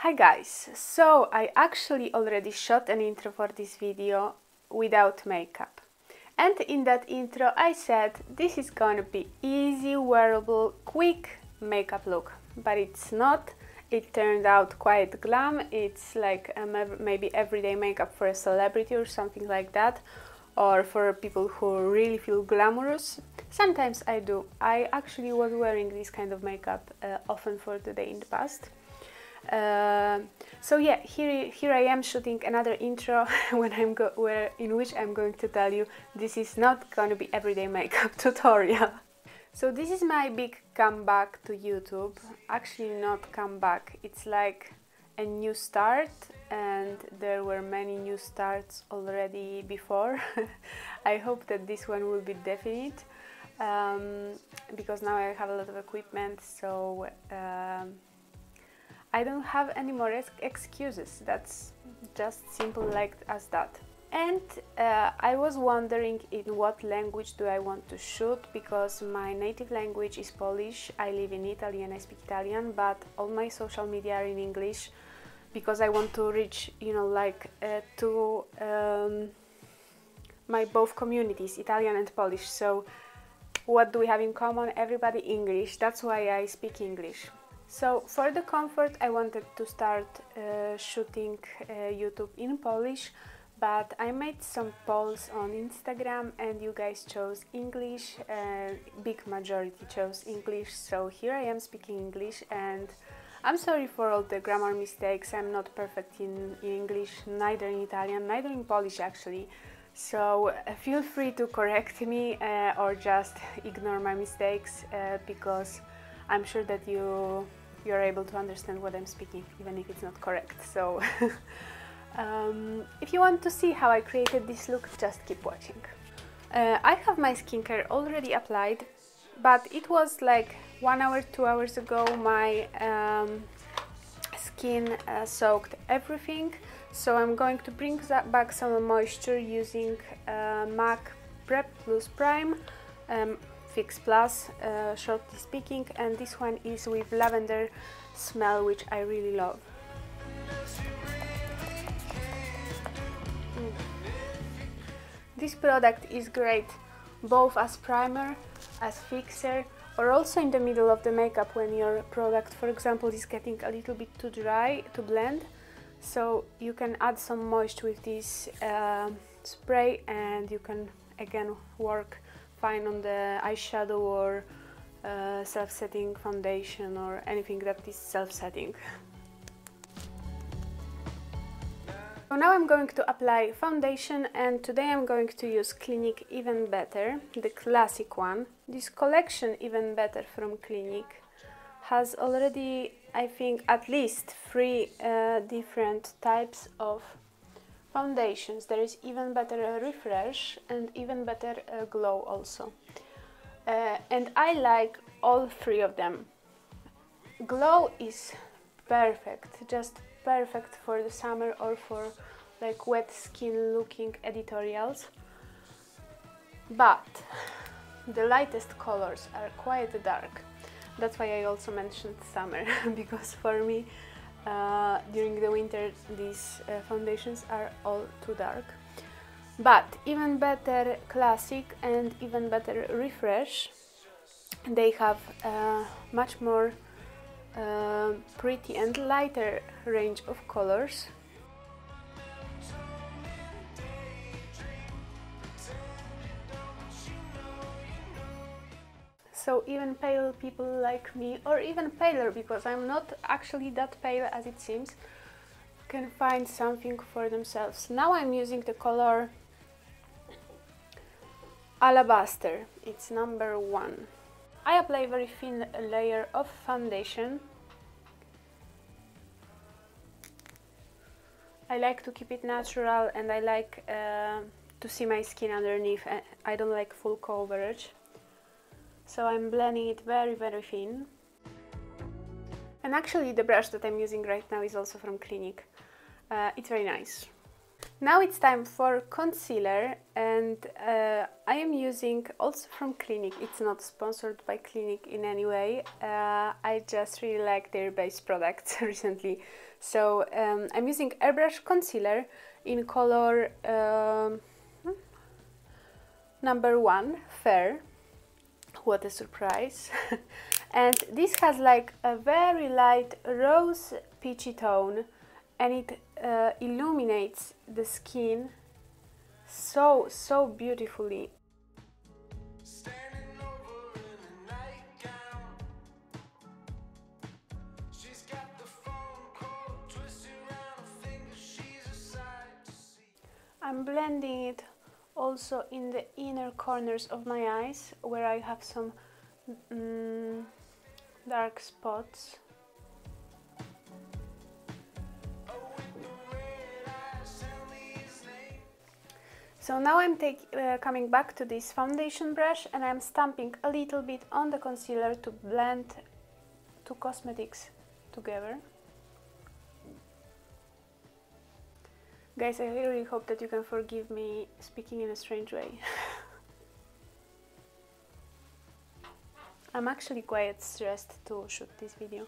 Hi guys, so I actually already shot an intro for this video without makeup. And in that intro I said this is gonna be easy, wearable, quick makeup look. But it's not. It turned out quite glam. It's like maybe everyday makeup for a celebrity or something like that. Or for people who really feel glamorous. Sometimes I do. I actually was wearing this kind of makeup often for the day in the past. So yeah, here I am shooting another intro in which I'm going to tell you this is not going to be everyday makeup tutorial. So this is my big comeback to YouTube. Actually not comeback, it's like a new start, and there were many new starts already before. I hope that this one will be definite, because now I have a lot of equipment, so I don't have any more excuses. That's just simple like as that. And I was wondering in what language do I want to shoot, because my native language is Polish. I live in Italy and I speak Italian, but all my social media are in English because I want to reach, you know, like to my both communities, Italian and Polish. So what do we have in common? Everybody English. That's why I speak English. So for the comfort I wanted to start shooting YouTube in Polish, but I made some polls on Instagram and you guys chose English, big majority chose English, so here I am speaking English, and I'm sorry for all the grammar mistakes. I'm not perfect in English, neither in Italian, neither in Polish actually, so feel free to correct me or just ignore my mistakes, because I'm sure that you're able to understand what I'm speaking, even if it's not correct. So if you want to see how I created this look, just keep watching. I have my skincare already applied, but it was like 1 hour, 2 hours ago. My skin soaked everything, so I'm going to bring back some moisture using MAC Prep Plus Prime. Fix Plus, shortly speaking, and this one is with lavender smell, which I really love. This product is great both as primer, as fixer, or also in the middle of the makeup when your product, for example, is getting a little bit too dry to blend. So you can add some moisture with this spray, and you can again work fine on the eyeshadow or self-setting foundation or anything that is self-setting. So now I'm going to apply foundation, and today I'm going to use Clinique Even Better, the classic one. This collection Even Better from Clinique has already, I think, at least 3 different types of foundations. There is Even Better Refresh and Even Better Glow also. And I like all 3 of them. Glow is perfect, just perfect for the summer or for like wet skin looking editorials. But the lightest colors are quite dark. That's why I also mentioned summer, because for me during the winter these foundations are all too dark. But Even Better Classic and Even Better Refresh, they have much more pretty and lighter range of colors. So even pale people like me, or even paler, because I'm not actually that pale as it seems, can find something for themselves. Now I'm using the color Alabaster. It's number 1. I apply a very thin layer of foundation. I like to keep it natural, and I like to see my skin underneath. I don't like full coverage. So I'm blending it very, very thin. And actually the brush that I'm using right now is also from Clinique. It's very nice. Now it's time for concealer, and I am using also from Clinique. It's not sponsored by Clinique in any way. I just really like their base products recently. So I'm using Airbrush Concealer in color number 1, Fair. What a surprise. And this has like a very light rose peachy tone, and it illuminates the skin so beautifully. I'm blending it also in the inner corners of my eyes, where I have some dark spots. So now I'm coming back to this foundation brush, and I'm stamping a little bit on the concealer to blend two cosmetics together. Guys, I really hope that you can forgive me speaking in a strange way. I'm actually quite stressed to shoot this video.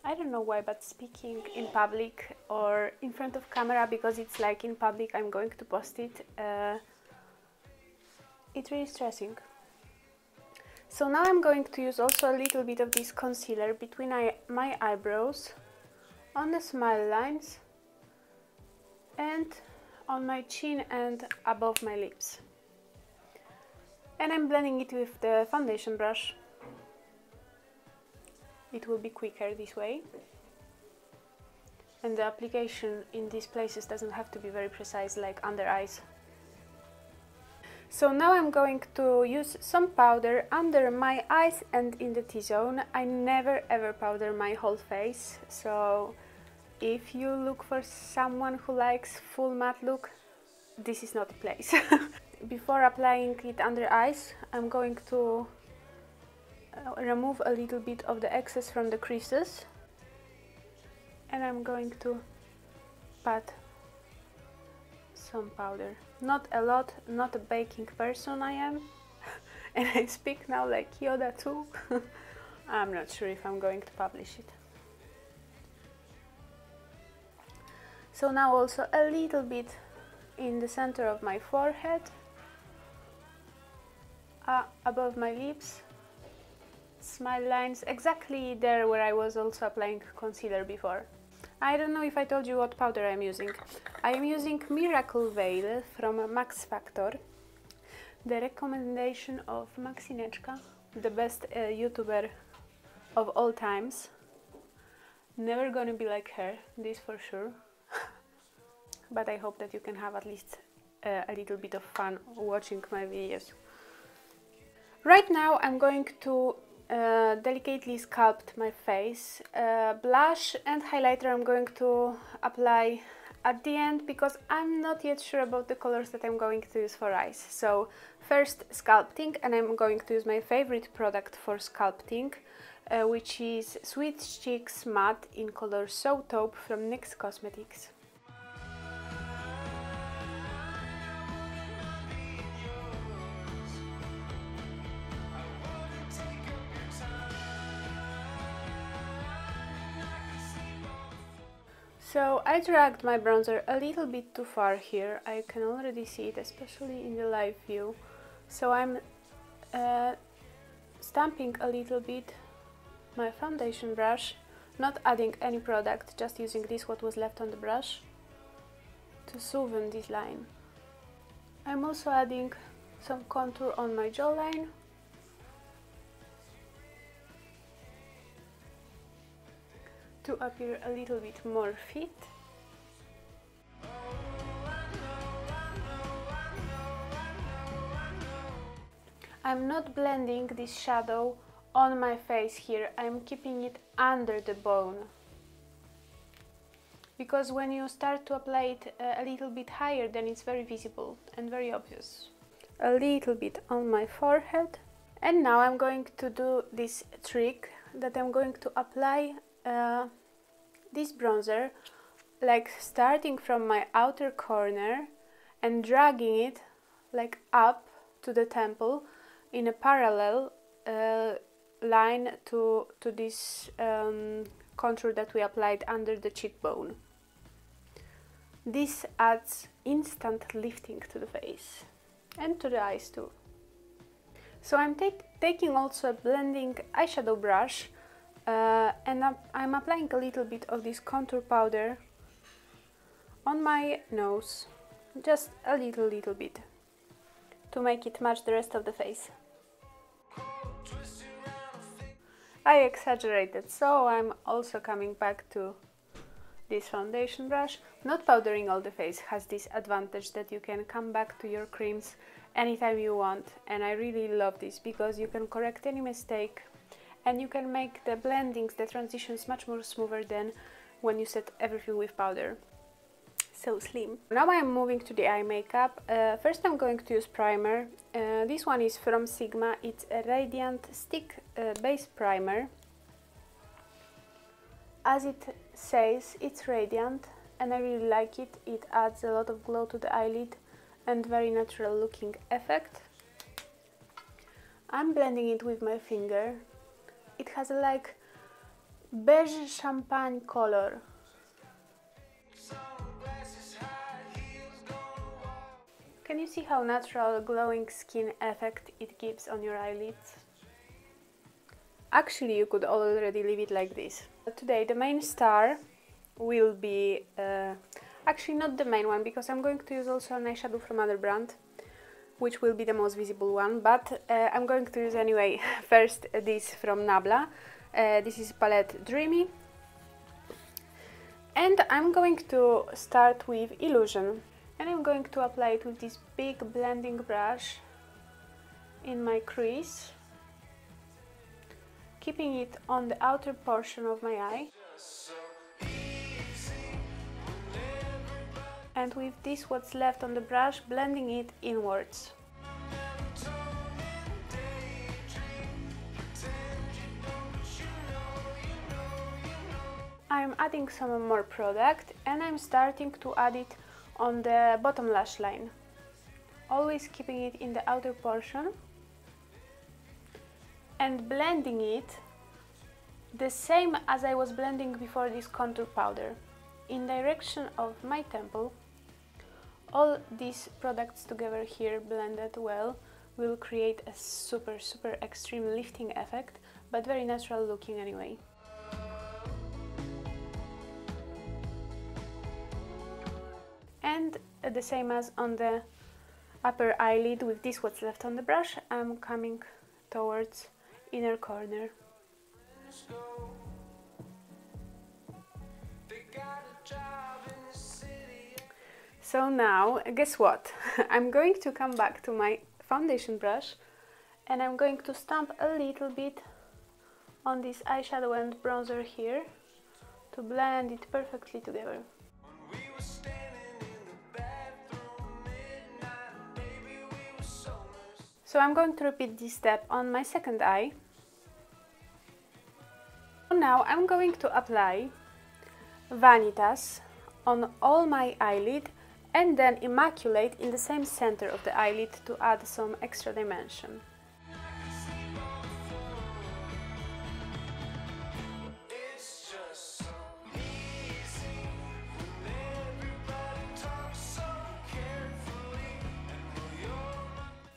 I don't know why, but speaking in public or in front of camera, because it's like in public I'm going to post it, it's really stressing. So now I'm going to use also a little bit of this concealer between my eyebrows, on the smile lines, and on my chin and above my lips. And I'm blending it with the foundation brush. It will be quicker this way. And the application in these places doesn't have to be very precise like under eyes. So now I'm going to use some powder under my eyes and in the T-zone. I never ever powder my whole face, so if you look for someone who likes full matte look, this is not the place. Before applying it under eyes, I'm going to remove a little bit of the excess from the creases, and I'm going to pat some powder. Not a lot, not a baking person I am, and I speak now like Yoda too. I'm not sure if I'm going to publish it. So now also a little bit in the center of my forehead, above my lips, smile lines, exactly there where I was also applying concealer before. I don't know if I told you what powder I'm using. I am using Miracle Veil from Max Factor, the recommendation of Maxineczka, the best YouTuber of all times. Never gonna be like her, this for sure. But I hope that you can have at least a little bit of fun watching my videos. Right now I'm going to delicately sculpt my face. Blush and highlighter I'm going to apply at the end, because I'm not yet sure about the colors that I'm going to use for eyes. So first sculpting, and I'm going to use my favorite product for sculpting, which is Sweet Cheeks Matte in color So Taupe from NYX Cosmetics. So I dragged my bronzer a little bit too far here. I can already see it, especially in the live view. So I'm stamping a little bit my foundation brush, not adding any product, just using this what was left on the brush to smoothen this line. I'm also adding some contour on my jawline. To appear a little bit more fit. I'm not blending this shadow on my face here, I'm keeping it under the bone. Because when you start to apply it a little bit higher, then it's very visible and very obvious. A little bit on my forehead. And now I'm going to do this trick that I'm going to apply this bronzer like starting from my outer corner and dragging it like up to the temple in a parallel line to this contour that we applied under the cheekbone. This adds instant lifting to the face and to the eyes too. So I'm taking also a blending eyeshadow brush and I'm applying a little bit of this contour powder on my nose, just a little bit, to make it match the rest of the face. I exaggerated, so I'm also coming back to this foundation brush. Not powdering all the face has this advantage that you can come back to your creams anytime you want, and I really love this because you can correct any mistake and you can make the blendings, the transitions much more smoother than when you set everything with powder. So slim. Now I am moving to the eye makeup. First I'm going to use primer. This one is from Sigma. It's a Radiant Stick Base Primer. As it says, it's radiant and I really like it. It adds a lot of glow to the eyelid and very natural looking effect. I'm blending it with my finger. It has a like beige champagne color. Can you see how natural glowing skin effect it gives on your eyelids? Actually, you could already leave it like this. Today the main star will be, actually not the main one, because I'm going to use also an eyeshadow from another brand, which will be the most visible one, but I'm going to use anyway first this from Nabla. This is palette Dreamy. And I'm going to start with Illusion. And I'm going to apply it with this big blending brush in my crease, keeping it on the outer portion of my eye. And with this what's left on the brush, blending it inwards. I'm adding some more product and I'm starting to add it on the bottom lash line, always keeping it in the outer portion and blending it the same as I was blending before this contour powder, in direction of my temple. All these products together here blended well will create a super extreme lifting effect, but very natural looking anyway. And the same as on the upper eyelid, with this what's left on the brush, I'm coming towards inner corner. So now, guess what? I'm going to come back to my foundation brush and I'm going to stamp a little bit on this eyeshadow and bronzer here to blend it perfectly together. So I'm going to repeat this step on my second eye. Now I'm going to apply Vanitas on all my eyelid and then Immaculate in the same center of the eyelid to add some extra dimension.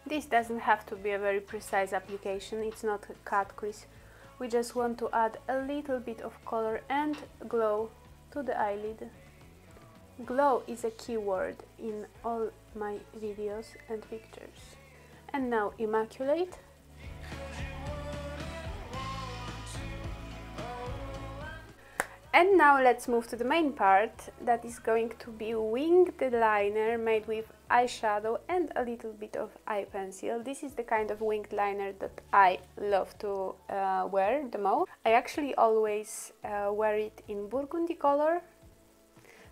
This doesn't have to be a very precise application, it's not a cut crease. We just want to add a little bit of color and glow to the eyelid. Glow is a key word in all my videos and pictures. And now Immaculate. And now let's move to the main part, that is going to be winged liner made with eyeshadow and a little bit of eye pencil. This is the kind of winged liner that I love to wear the most. I actually always wear it in burgundy color,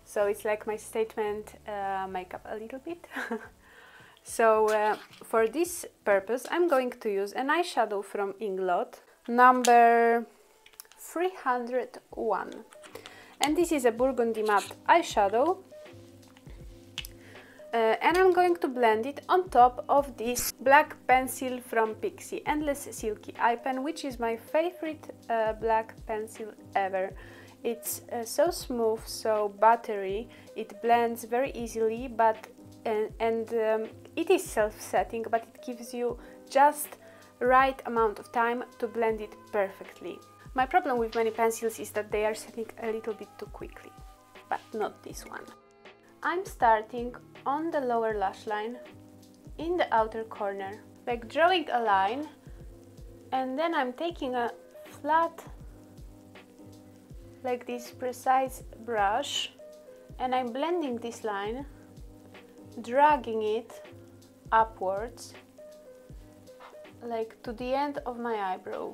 so it's like my statement makeup a little bit. So for this purpose I'm going to use an eyeshadow from Inglot, number 301, and this is a burgundy matte eyeshadow. And I'm going to blend it on top of this black pencil from Pixi, Endless Silky Eye Pen, which is my favorite black pencil ever. It's so smooth, so buttery, it blends very easily, but it is self-setting, but it gives you just right amount of time to blend it perfectly. My problem with many pencils is that they are setting a little bit too quickly, but not this one. I'm starting on the lower lash line in the outer corner, like drawing a line, and then I'm taking a flat, like this precise brush, and I'm blending this line, dragging it upwards, like to the end of my eyebrow.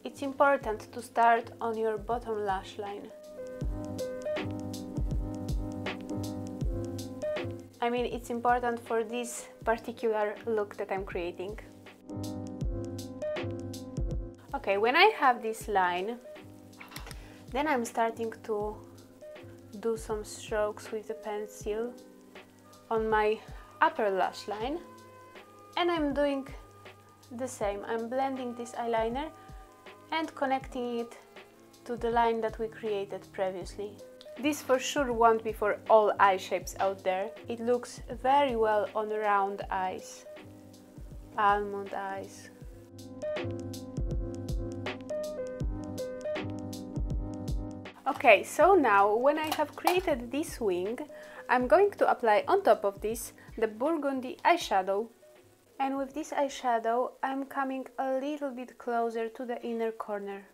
It's important to start on your bottom lash line. I mean, it's important for this particular look that I'm creating. Okay, when I have this line, then I'm starting to do some strokes with the pencil on my upper lash line, and I'm doing the same. I'm blending this eyeliner and connecting it to the line that we created previously. This for sure won't be for all eye shapes out there. It looks very well on round eyes, almond eyes. Okay, so now when I have created this wing, I'm going to apply on top of this the burgundy eyeshadow. And with this eyeshadow, I'm coming a little bit closer to the inner corner.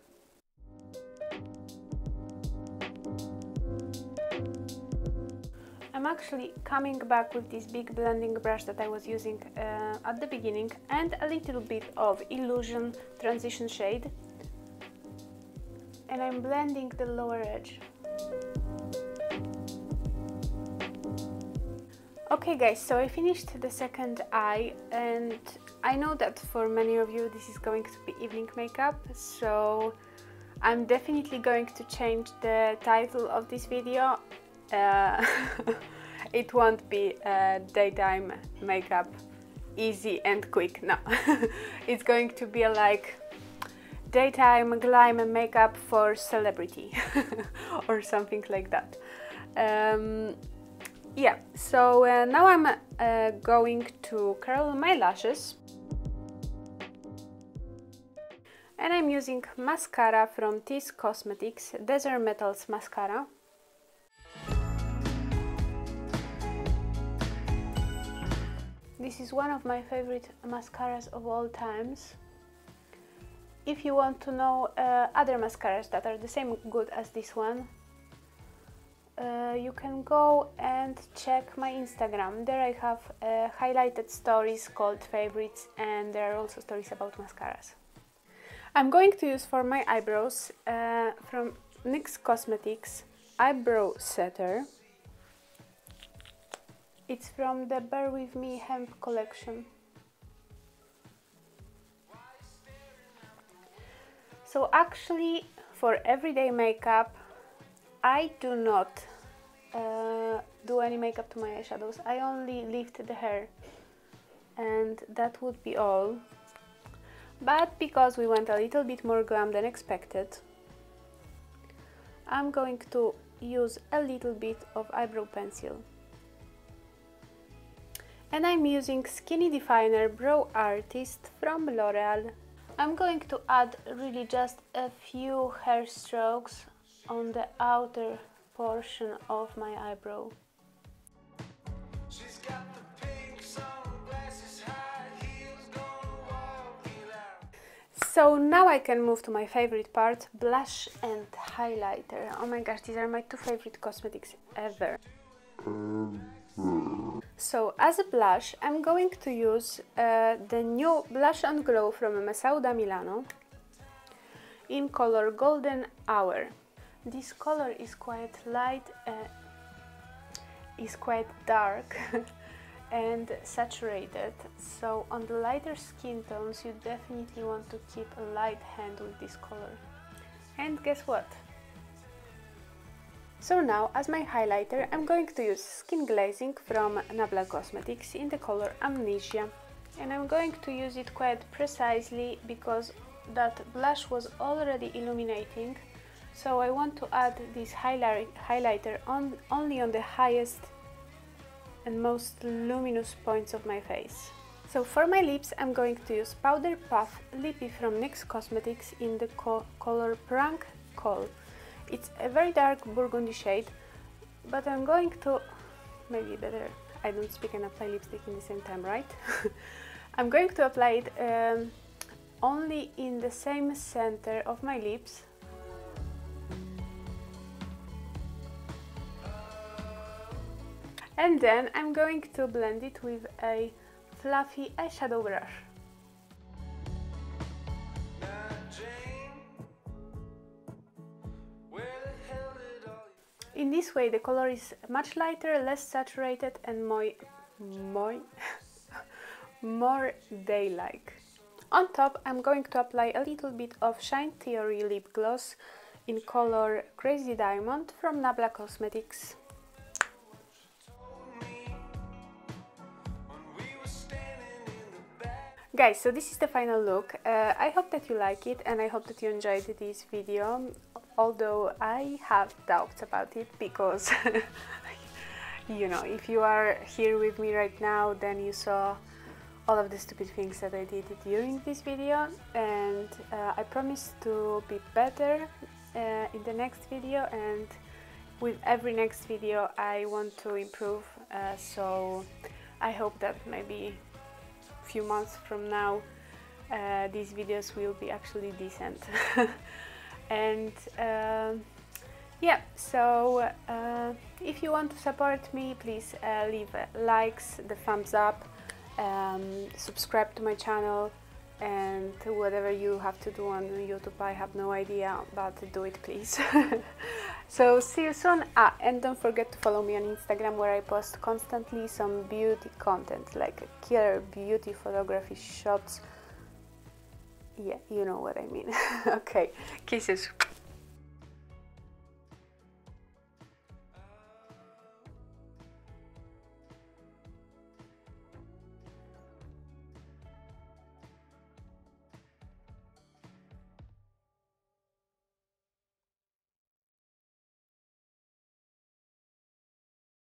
I'm actually coming back with this big blending brush that I was using at the beginning, and a little bit of Illusion transition shade, and I'm blending the lower edge. Okay guys, so I finished the second eye, and I know that for many of you this is going to be evening makeup, so I'm definitely going to change the title of this video. It won't be daytime makeup, easy and quick, no. It's going to be like daytime glam makeup for celebrity or something like that. Yeah, so now I'm going to curl my lashes, and I'm using mascara from Tease Cosmetics, Desert Metals mascara. This is one of my favorite mascaras of all times. If you want to know other mascaras that are the same good as this one, you can go and check my Instagram. There I have highlighted stories called favorites, and there are also stories about mascaras. I'm going to use for my eyebrows from NYX Cosmetics Eyebrow Setter. It's from the Bear With Me Hemp collection. So actually, for everyday makeup, I do not do any makeup to my eyeshadows. I only lift the hair, and that would be all. But because we went a little bit more glam than expected, I'm going to use a little bit of eyebrow pencil. And I'm using Skinny Definer Brow Artist from L'Oreal. I'm going to add really just a few hair strokes on the outer portion of my eyebrow. So now I can move to my favorite part, blush and highlighter. Oh my gosh, these are my two favorite cosmetics ever. So as a blush, I'm going to use the new Blush and Glow from Mesauda Milano in color Golden Hour. This color is quite light, is quite dark and saturated, so on the lighter skin tones you definitely want to keep a light hand with this color. And guess what? So now, as my highlighter, I'm going to use Skin Glazing from Nabla Cosmetics in the color Amnesia. And I'm going to use it quite precisely because that blush was already illuminating. So I want to add this highlighter only on the highest and most luminous points of my face. So for my lips, I'm going to use Powder Puff Lippy from NYX Cosmetics in the color Prank Call. It's a very dark burgundy shade, but I'm going to, maybe better, I don't speak and apply lipstick in the same time, right? I'm going to apply it only in the same center of my lips. And then I'm going to blend it with a fluffy eyeshadow brush. In this way the color is much lighter, less saturated and more day-like. On top I'm going to apply a little bit of Shine Theory lip gloss in color Crazy Diamond from Nabla Cosmetics. Guys, so this is the final look. I hope that you like it and I hope that you enjoyed this video, although I have doubts about it because you know, if you are here with me right now, then you saw all of the stupid things that I did during this video, and I promise to be better in the next video, and with every next video I want to improve, so I hope that maybe few months from now these videos will be actually decent. And yeah, so if you want to support me, please leave likes, the thumbs up, subscribe to my channel, and whatever you have to do on YouTube, I have no idea, but do it please. So see you soon. And don't forget to follow me on Instagram, where I post constantly some beauty content, like killer beauty photography shots. Yeah, you know what I mean. Okay, kisses.